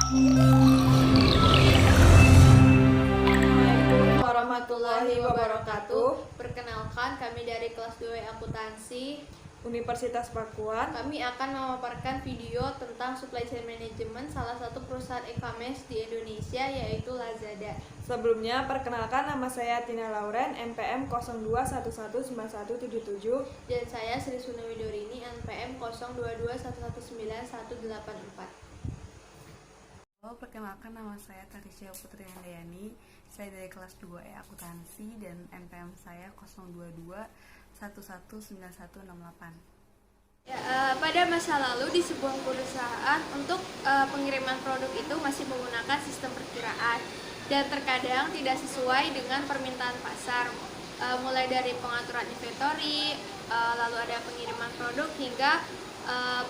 Assalamualaikum warahmatullahi wabarakatuh. Perkenalkan, kami dari kelas 2 Akuntansi Universitas Pakuan. Kami akan memaparkan video tentang supply chain management salah satu perusahaan e-commerce di Indonesia, yaitu Lazada. Sebelumnya, perkenalkan, nama saya Tina Lauren, NPM 02119177. Dan saya Sri Sunawidorini, NPM 0221191184. Halo, perkenalkan, nama saya Tarisya Putri Handayani. Saya dari kelas 2 Akuntansi dan NPM saya 0221191168. Pada masa lalu di sebuah perusahaan untuk pengiriman produk itu masih menggunakan sistem perkiraan dan terkadang tidak sesuai dengan permintaan pasar, mulai dari pengaturan inventory, lalu ada pengiriman produk hingga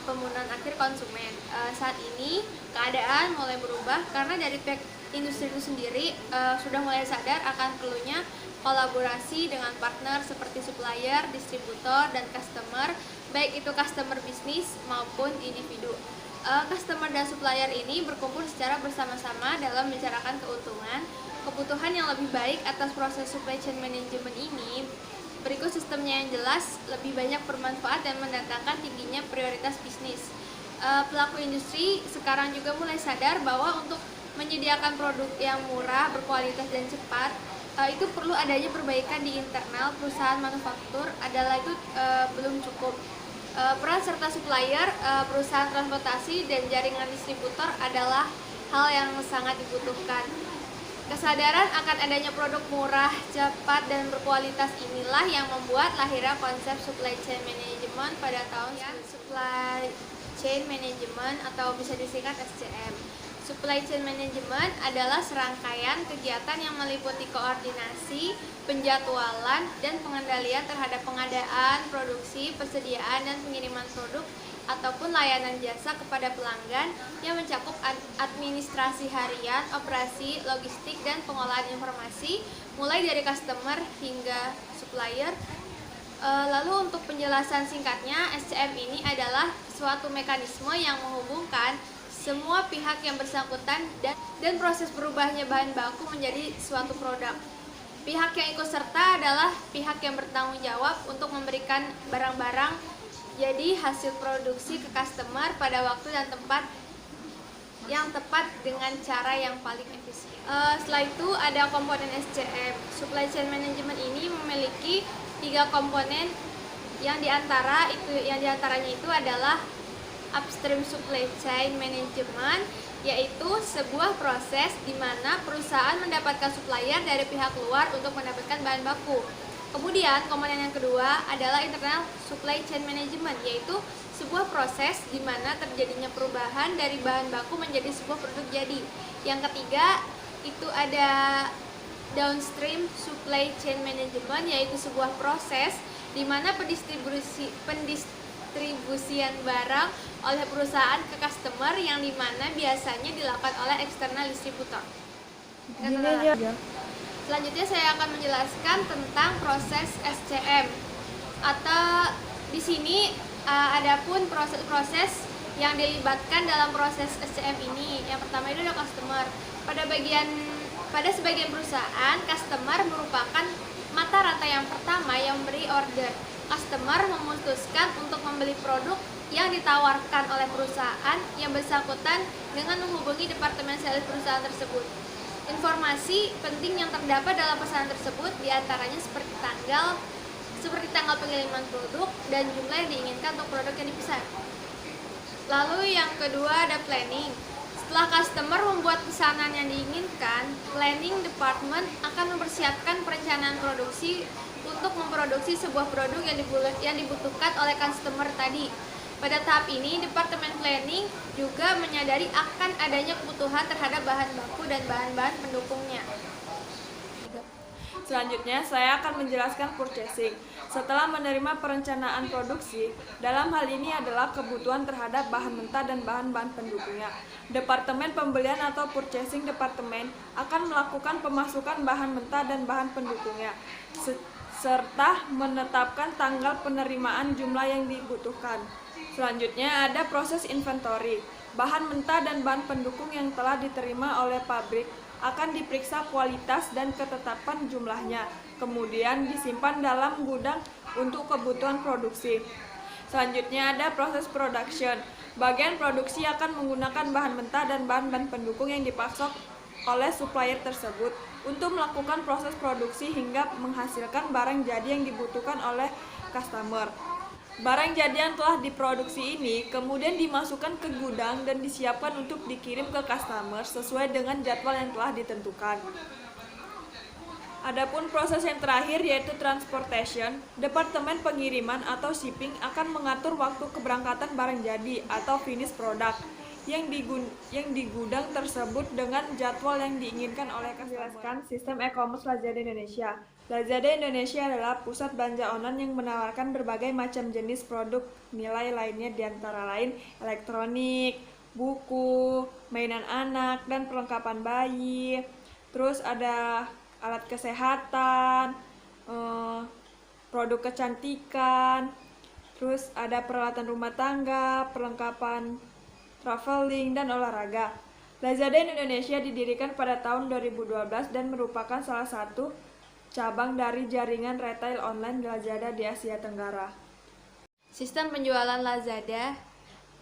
penggunaan akhir konsumen. Saat ini keadaan mulai berubah karena dari pihak industri itu sendiri sudah mulai sadar akan perlunya kolaborasi dengan partner seperti supplier, distributor, dan customer, baik itu customer bisnis maupun individu. Customer dan supplier ini berkumpul secara bersama-sama dalam membicarakan kebutuhan yang lebih baik atas proses supply chain management ini. Berikut sistemnya yang jelas, lebih banyak bermanfaat dan mendatangkan tingginya prioritas bisnis. Pelaku industri sekarang juga mulai sadar bahwa untuk menyediakan produk yang murah, berkualitas, dan cepat, itu perlu adanya perbaikan di internal perusahaan manufaktur adalah itu belum cukup. Peran serta supplier, perusahaan transportasi, dan jaringan distributor adalah hal yang sangat dibutuhkan. Kesadaran akan adanya produk murah, cepat, dan berkualitas inilah yang membuat lahirnya konsep supply chain management pada tahun supply chain management atau bisa disingkat SCM. Supply chain management adalah serangkaian kegiatan yang meliputi koordinasi, penjadwalan, dan pengendalian terhadap pengadaan, produksi, persediaan, dan pengiriman produk ataupun layanan jasa kepada pelanggan yang mencakup administrasi harian, operasi, logistik, dan pengolahan informasi mulai dari customer hingga supplier. Lalu untuk penjelasan singkatnya, SCM ini adalah suatu mekanisme yang menghubungkan semua pihak yang bersangkutan dan proses berubahnya bahan baku menjadi suatu produk. Pihak yang ikut serta adalah pihak yang bertanggung jawab untuk memberikan barang-barang jadi hasil produksi ke customer pada waktu dan tempat yang tepat dengan cara yang paling efisien. Setelah itu ada komponen SCM. Supply chain management ini memiliki 3 komponen yang diantaranya itu adalah upstream supply chain management, yaitu sebuah proses di mana perusahaan mendapatkan supplier dari pihak luar untuk mendapatkan bahan baku. Kemudian komponen yang kedua adalah internal supply chain management, yaitu sebuah proses di mana terjadinya perubahan dari bahan baku menjadi sebuah produk jadi. Yang ketiga itu ada downstream supply chain management, yaitu sebuah proses di mana pendistribusian barang oleh perusahaan ke customer yang dimana biasanya dilakukan oleh eksternal distributor. Selanjutnya saya akan menjelaskan tentang proses SCM Atau di sini adapun proses-proses yang dilibatkan dalam proses SCM ini. Yang pertama itu adalah customer. Pada sebagian perusahaan, customer merupakan mata rantai yang pertama yang memberi order. Customer memutuskan untuk membeli produk yang ditawarkan oleh perusahaan yang bersangkutan dengan menghubungi departemen sales perusahaan tersebut. Informasi penting yang terdapat dalam pesanan tersebut diantaranya seperti tanggal pengiriman produk dan jumlah yang diinginkan untuk produk yang dipesan. Lalu yang kedua ada planning. Setelah customer membuat pesanan yang diinginkan, planning department akan mempersiapkan perencanaan produksi untuk memproduksi sebuah produk yang dibutuhkan oleh customer tadi. Pada tahap ini, Departemen Planning juga menyadari akan adanya kebutuhan terhadap bahan baku dan bahan-bahan pendukungnya. Selanjutnya, saya akan menjelaskan purchasing. Setelah menerima perencanaan produksi, dalam hal ini adalah kebutuhan terhadap bahan mentah dan bahan-bahan pendukungnya. Departemen Pembelian atau Purchasing Department akan melakukan pemasukan bahan mentah dan bahan pendukungnya, serta menetapkan tanggal penerimaan jumlah yang dibutuhkan. Selanjutnya ada proses inventory. bahan mentah dan bahan pendukung yang telah diterima oleh pabrik akan diperiksa kualitas dan ketetapan jumlahnya, kemudian disimpan dalam gudang untuk kebutuhan produksi. Selanjutnya ada proses production. Bagian produksi akan menggunakan bahan mentah dan bahan-bahan pendukung yang dipasok oleh supplier tersebut untuk melakukan proses produksi hingga menghasilkan barang jadi yang dibutuhkan oleh customer. Barang jadi yang telah diproduksi ini kemudian dimasukkan ke gudang dan disiapkan untuk dikirim ke customer sesuai dengan jadwal yang telah ditentukan. Adapun proses yang terakhir yaitu transportation, Departemen Pengiriman atau shipping akan mengatur waktu keberangkatan barang jadi atau finished product yang di gudang tersebut dengan jadwal yang diinginkan oleh customer. Sistem e-commerce Lazada Indonesia. Lazada Indonesia adalah pusat belanja online yang menawarkan berbagai macam jenis produk nilai lainnya, di antara lain elektronik, buku, mainan anak, dan perlengkapan bayi. Terus ada alat kesehatan, produk kecantikan, terus ada peralatan rumah tangga, perlengkapan traveling, dan olahraga. Lazada Indonesia didirikan pada tahun 2012 dan merupakan salah satu cabang dari jaringan retail online Lazada di Asia Tenggara. Sistem penjualan Lazada.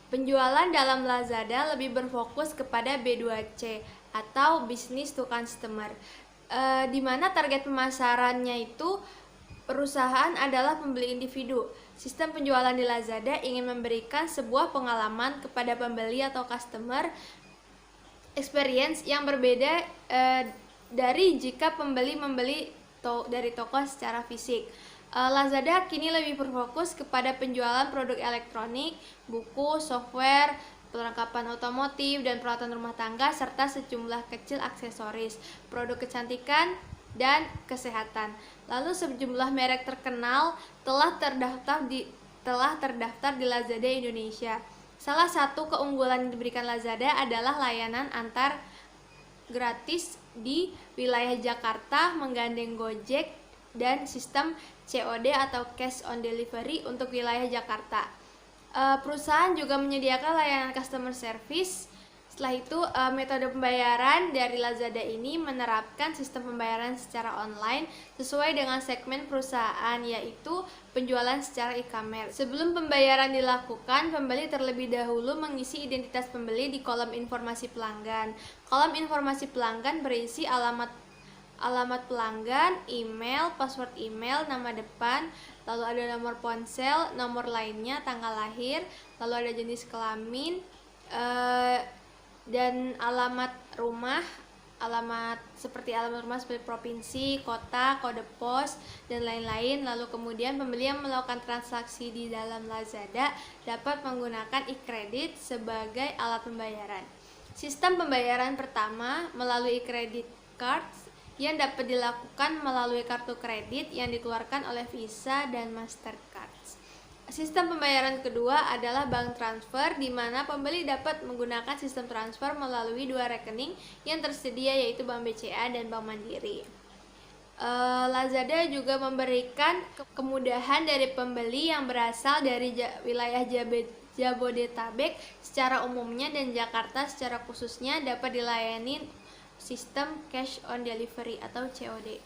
Penjualan dalam Lazada lebih berfokus kepada B2C atau business to customer, di mana target pemasarannya itu perusahaan adalah pembeli individu. Sistem penjualan di Lazada ingin memberikan sebuah pengalaman kepada pembeli atau customer experience yang berbeda dari jika pembeli membeli dari toko secara fisik. Lazada kini lebih berfokus kepada penjualan produk elektronik, buku, software, perlengkapan otomotif, dan peralatan rumah tangga, serta sejumlah kecil aksesoris, produk kecantikan, dan kesehatan. Lalu sejumlah merek terkenal telah terdaftar di Lazada Indonesia. Salah satu keunggulan yang diberikan Lazada adalah layanan antar gratis di wilayah Jakarta menggandeng Gojek dan sistem COD atau cash on delivery untuk wilayah Jakarta. Perusahaan juga menyediakan layanan customer service. Setelah itu, metode pembayaran dari Lazada ini menerapkan sistem pembayaran secara online sesuai dengan segmen perusahaan, yaitu penjualan secara e-commerce. Sebelum pembayaran dilakukan, pembeli terlebih dahulu mengisi identitas pembeli di kolom informasi pelanggan. Kolom informasi pelanggan berisi alamat pelanggan, email, password email, nama depan, lalu ada nomor ponsel, nomor lainnya, tanggal lahir, lalu ada jenis kelamin, dan alamat rumah seperti provinsi, kota, kode pos, dan lain-lain. Lalu kemudian pembeli yang melakukan transaksi di dalam Lazada dapat menggunakan e-credit sebagai alat pembayaran. Sistem pembayaran pertama melalui credit cards yang dapat dilakukan melalui kartu kredit yang dikeluarkan oleh Visa dan Mastercard. Sistem pembayaran kedua adalah bank transfer, di mana pembeli dapat menggunakan sistem transfer melalui dua rekening yang tersedia, yaitu Bank BCA dan Bank Mandiri. Lazada juga memberikan kemudahan dari pembeli yang berasal dari wilayah Jabodetabek secara umumnya dan Jakarta secara khususnya dapat dilayani sistem cash on delivery atau COD.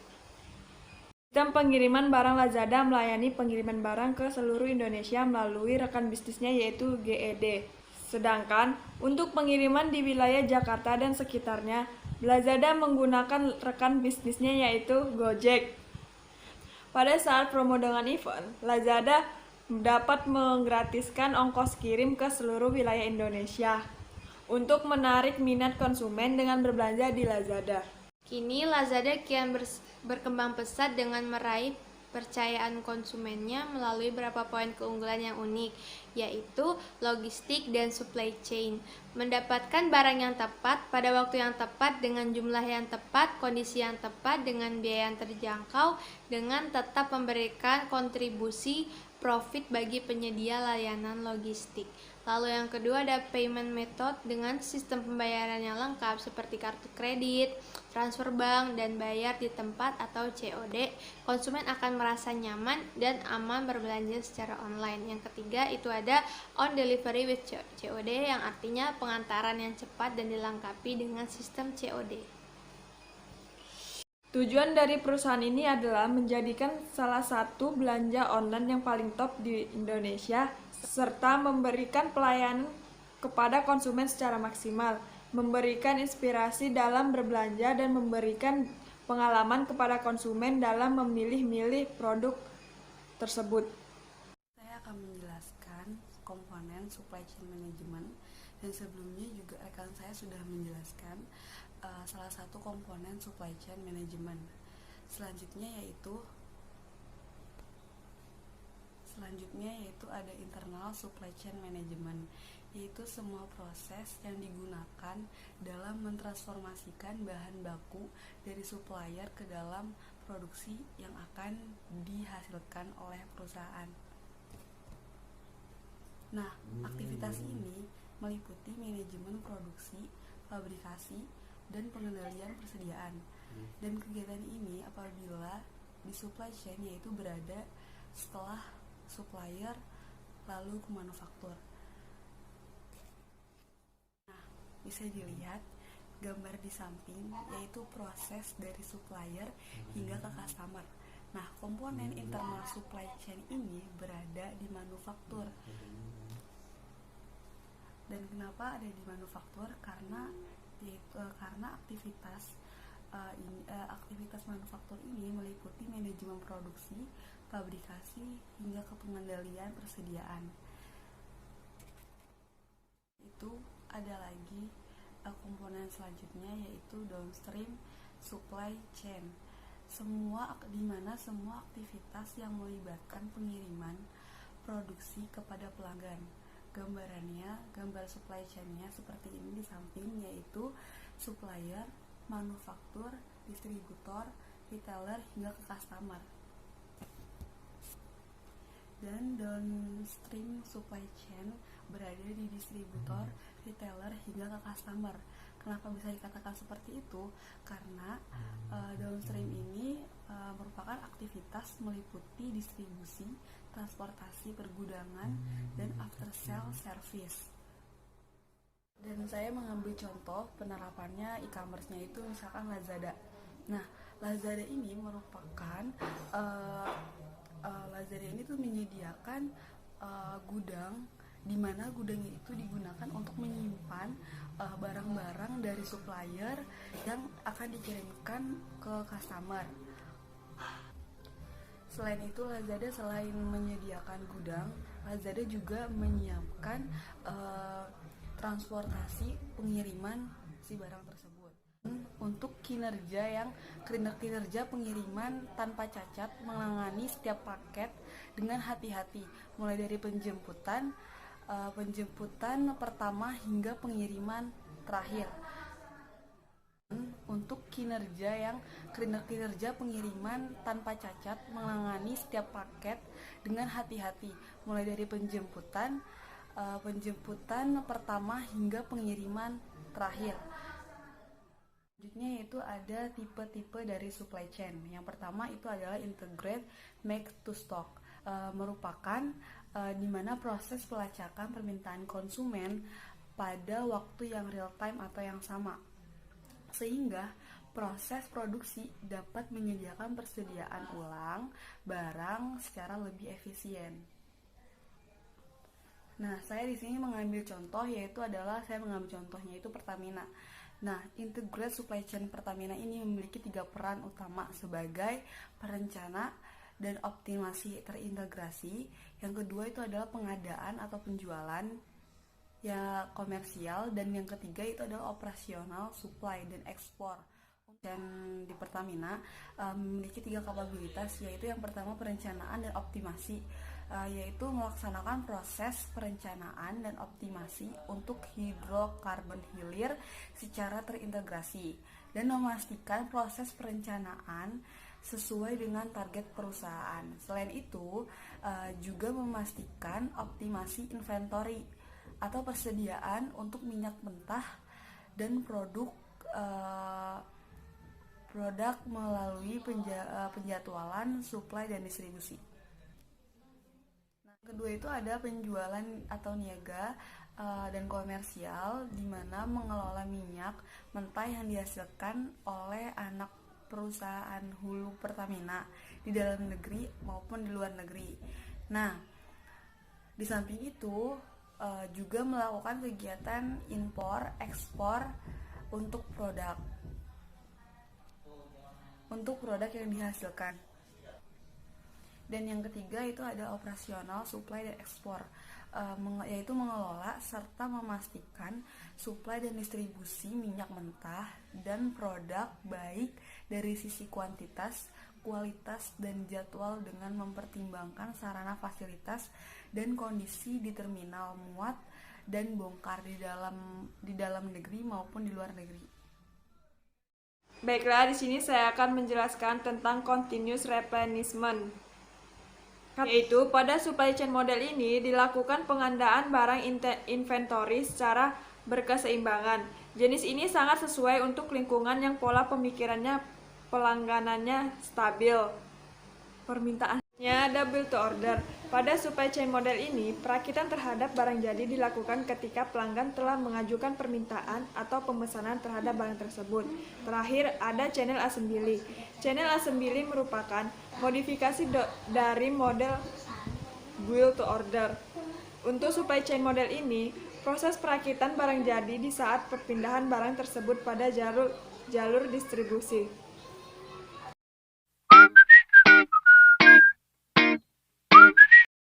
Sistem pengiriman barang Lazada melayani pengiriman barang ke seluruh Indonesia melalui rekan bisnisnya yaitu GED. Sedangkan untuk pengiriman di wilayah Jakarta dan sekitarnya, Lazada menggunakan rekan bisnisnya yaitu Gojek. Pada saat promo dengan event, Lazada dapat menggratiskan ongkos kirim ke seluruh wilayah Indonesia untuk menarik minat konsumen dengan berbelanja di Lazada. Kini Lazada kian berkembang pesat dengan meraih percayaan konsumennya melalui beberapa poin keunggulan yang unik, yaitu logistik dan supply chain. Mendapatkan barang yang tepat pada waktu yang tepat dengan jumlah yang tepat, kondisi yang tepat dengan biaya yang terjangkau, dengan tetap memberikan kontribusi profit bagi penyedia layanan logistik. Lalu yang kedua ada payment method dengan sistem pembayaran yang lengkap seperti kartu kredit, transfer bank, dan bayar di tempat atau COD. Konsumen akan merasa nyaman dan aman berbelanja secara online. Yang ketiga itu ada on delivery with COD yang artinya pengantaran yang cepat dan dilengkapi dengan sistem COD. Tujuan dari perusahaan ini adalah menjadikan salah satu belanja online yang paling top di Indonesia, serta memberikan pelayanan kepada konsumen secara maksimal, memberikan inspirasi dalam berbelanja, dan memberikan pengalaman kepada konsumen dalam memilih-milih produk tersebut. Saya akan menjelaskan komponen supply chain management, dan sebelumnya juga rekan saya sudah menjelaskan salah satu komponen supply chain management. Selanjutnya yaitu ada internal supply chain management, yaitu semua proses yang digunakan dalam mentransformasikan bahan baku dari supplier ke dalam produksi yang akan dihasilkan oleh perusahaan. Nah, aktivitas ini meliputi manajemen produksi, fabrikasi, dan pengendalian persediaan. Dan kegiatan ini apabila di supply chain yaitu berada setelah supplier lalu ke manufaktur. Nah, bisa dilihat gambar di samping yaitu proses dari supplier hingga ke customer. Nah, komponen internal supply chain ini berada di manufaktur. Dan kenapa ada di manufaktur? Karena aktivitas manufaktur ini meliputi manajemen produksi, fabrikasi, hingga ke pengendalian persediaan. Itu ada lagi komponen selanjutnya yaitu downstream supply chain. Di mana semua aktivitas yang melibatkan pengiriman produksi kepada pelanggan. Gambar supply chain-nya seperti ini di samping, yaitu supplier, manufaktur, distributor, retailer, hingga ke customer. Dan downstream supply chain berada di distributor, retailer, hingga ke customer. Kenapa bisa dikatakan seperti itu? Karena downstream ini merupakan aktivitas meliputi distribusi, transportasi, pergudangan, dan after sale service. Dan saya mengambil contoh penerapannya e-commerce-nya itu misalkan Lazada. Nah, Lazada ini merupakan Lazada ini tuh menyediakan gudang, di mana gudangnya itu digunakan untuk menyimpan barang-barang dari supplier yang akan dikirimkan ke customer. Selain itu, Lazada selain menyediakan gudang, Lazada juga menyiapkan transportasi pengiriman si barang tersebut. Untuk kinerja pengiriman tanpa cacat, menangani setiap paket dengan hati-hati, mulai dari penjemputan pertama hingga pengiriman terakhir. Untuk kinerja pengiriman tanpa cacat, menangani setiap paket dengan hati-hati, mulai dari penjemputan pertama hingga pengiriman terakhir. Selanjutnya yaitu ada tipe-tipe dari supply chain. Yang pertama itu adalah integrate make to stock, merupakan di mana proses pelacakan permintaan konsumen pada waktu yang real time atau yang sama, sehingga proses produksi dapat menyediakan persediaan ulang barang secara lebih efisien. Nah, saya di sini mengambil contoh contohnya itu Pertamina. Nah, integrated supply chain Pertamina ini memiliki 3 peran utama sebagai perencana dan optimasi terintegrasi. Yang kedua itu adalah pengadaan atau penjualan ya komersial, dan yang ketiga itu adalah operasional, supply, dan ekspor. Dan di Pertamina memiliki 3 kapabilitas, yaitu yang pertama perencanaan dan optimasi, yaitu melaksanakan proses perencanaan dan optimasi untuk hidrokarbon hilir secara terintegrasi dan memastikan proses perencanaan sesuai dengan target perusahaan. Selain itu juga memastikan optimasi inventory atau persediaan untuk minyak mentah dan produk melalui penjadwalan suplai dan distribusi. Nah, kedua itu ada penjualan atau niaga dan komersial, di mana mengelola minyak mentah yang dihasilkan oleh anak perusahaan hulu Pertamina di dalam negeri maupun di luar negeri. Nah, di samping itu juga melakukan kegiatan impor ekspor untuk produk yang dihasilkan. Dan yang ketiga itu ada operasional, suplai dan ekspor, yaitu mengelola serta memastikan suplai dan distribusi minyak mentah dan produk baik dari sisi kuantitas, kualitas, dan jadwal dengan mempertimbangkan sarana fasilitas dan kondisi di terminal muat dan bongkar di dalam negeri maupun di luar negeri. Baiklah, di sini saya akan menjelaskan tentang continuous replenishment. Yaitu pada supply chain model ini dilakukan pengandaan barang inventory secara berkeseimbangan. Jenis ini sangat sesuai untuk lingkungan yang pola pemikirannya pelangganannya stabil. Permintaannya ada build to order. Pada supply chain model ini, perakitan terhadap barang jadi dilakukan ketika pelanggan telah mengajukan permintaan atau pemesanan terhadap barang tersebut. Terakhir, ada channel assembly. Channel assembly merupakan modifikasi dari model build to order. Untuk supply chain model ini, proses perakitan barang jadi di saat perpindahan barang tersebut pada jalur distribusi.